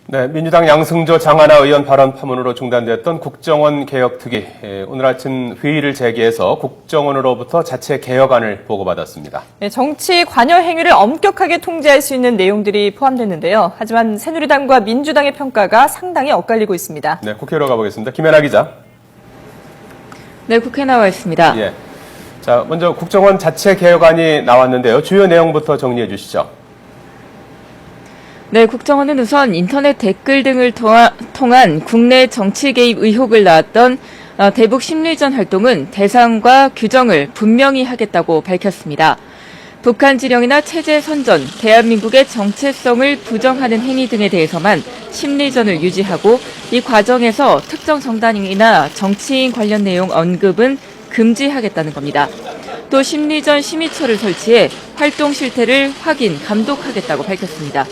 네, 민주당 양승조 장하나 의원 발언 파문으로 중단됐던 국정원 개혁특위. 오늘 아침 회의를 재개해서 국정원으로부터 자체 개혁안을 보고받았습니다. 네, 정치 관여 행위를 엄격하게 통제할 수 있는 내용들이 포함됐는데요. 하지만 새누리당과 민주당의 평가가 상당히 엇갈리고 있습니다. 네, 국회로 가보겠습니다. 김연아 기자. 네, 국회에 나와 있습니다. 예. 자, 먼저 국정원 자체 개혁안이 나왔는데요. 주요 내용부터 정리해 주시죠. 네, 국정원은 우선 인터넷 댓글 등을 통한 국내 정치 개입 의혹을 낳았던 대북 심리전 활동은 대상과 규정을 분명히 하겠다고 밝혔습니다. 북한 지령이나 체제 선전, 대한민국의 정체성을 부정하는 행위 등에 대해서만 심리전을 유지하고 이 과정에서 특정 정당이나 정치인 관련 내용 언급은 금지하겠다는 겁니다. 또 심리전 심의처를 설치해 활동 실태를 확인, 감독하겠다고 밝혔습니다.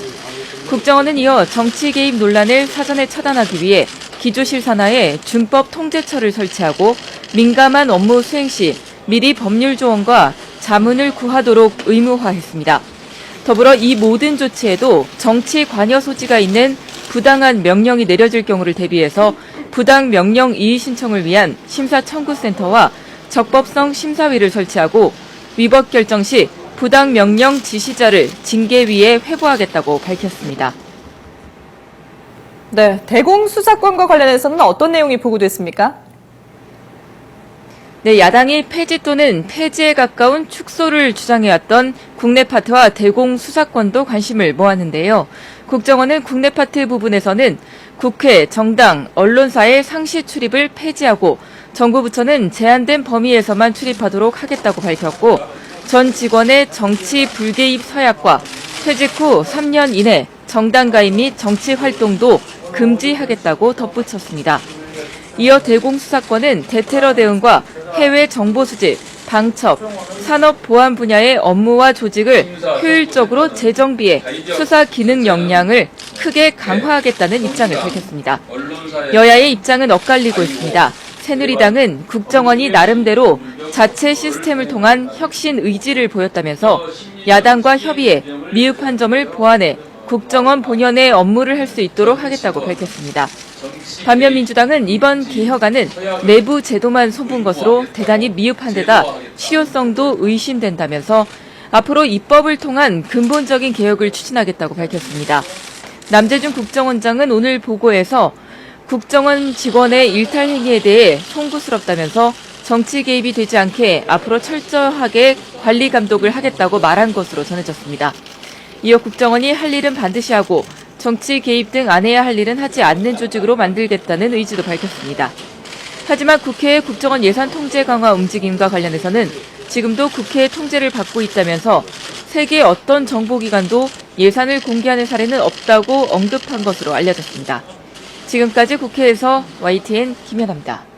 국정원은 이어 정치 개입 논란을 사전에 차단하기 위해 기조실 산하에 준법 통제처를 설치하고 민감한 업무 수행 시 미리 법률 조언과 자문을 구하도록 의무화했습니다. 더불어 이 모든 조치에도 정치 관여 소지가 있는 부당한 명령이 내려질 경우를 대비해서 부당 명령 이의 신청을 위한 심사 청구센터와 적법성 심사위를 설치하고 위법 결정 시 부당 명령 지시자를 징계위에 회부하겠다고 밝혔습니다. 네, 대공 수사권과 관련해서는 어떤 내용이 보고됐습니까? 네, 야당이 폐지 또는 폐지에 가까운 축소를 주장해왔던 국내 파트와 대공 수사권도 관심을 모았는데요. 국정원은 국내 파트 부분에서는 국회, 정당, 언론사의 상시 출입을 폐지하고 정부 부처는 제한된 범위에서만 출입하도록 하겠다고 밝혔고 전 직원의 정치 불개입 서약과 퇴직 후 3년 이내 정당 가입 및 정치 활동도 금지하겠다고 덧붙였습니다. 이어 대공수사권은 대테러 대응과 해외 정보 수집, 방첩, 산업 보안 분야의 업무와 조직을 효율적으로 재정비해 수사 기능 역량을 크게 강화하겠다는 입장을 밝혔습니다. 여야의 입장은 엇갈리고 있습니다. 새누리당은 국정원이 나름대로 자체 시스템을 통한 혁신 의지를 보였다면서 야당과 협의해 미흡한 점을 보완해 국정원 본연의 업무를 할 수 있도록 하겠다고 밝혔습니다. 반면 민주당은 이번 개혁안은 내부 제도만 손본 것으로 대단히 미흡한 데다 실효성도 의심된다면서 앞으로 입법을 통한 근본적인 개혁을 추진하겠다고 밝혔습니다. 남재준 국정원장은 오늘 보고에서 국정원 직원의 일탈 행위에 대해 송구스럽다면서 정치 개입이 되지 않게 앞으로 철저하게 관리 감독을 하겠다고 말한 것으로 전해졌습니다. 이어 국정원이 할 일은 반드시 하고 정치 개입 등 안 해야 할 일은 하지 않는 조직으로 만들겠다는 의지도 밝혔습니다. 하지만 국회의 국정원 예산 통제 강화 움직임과 관련해서는 지금도 국회의 통제를 받고 있다면서 세계 어떤 정보기관도 예산을 공개하는 사례는 없다고 언급한 것으로 알려졌습니다. 지금까지 국회에서 YTN 김연아입니다.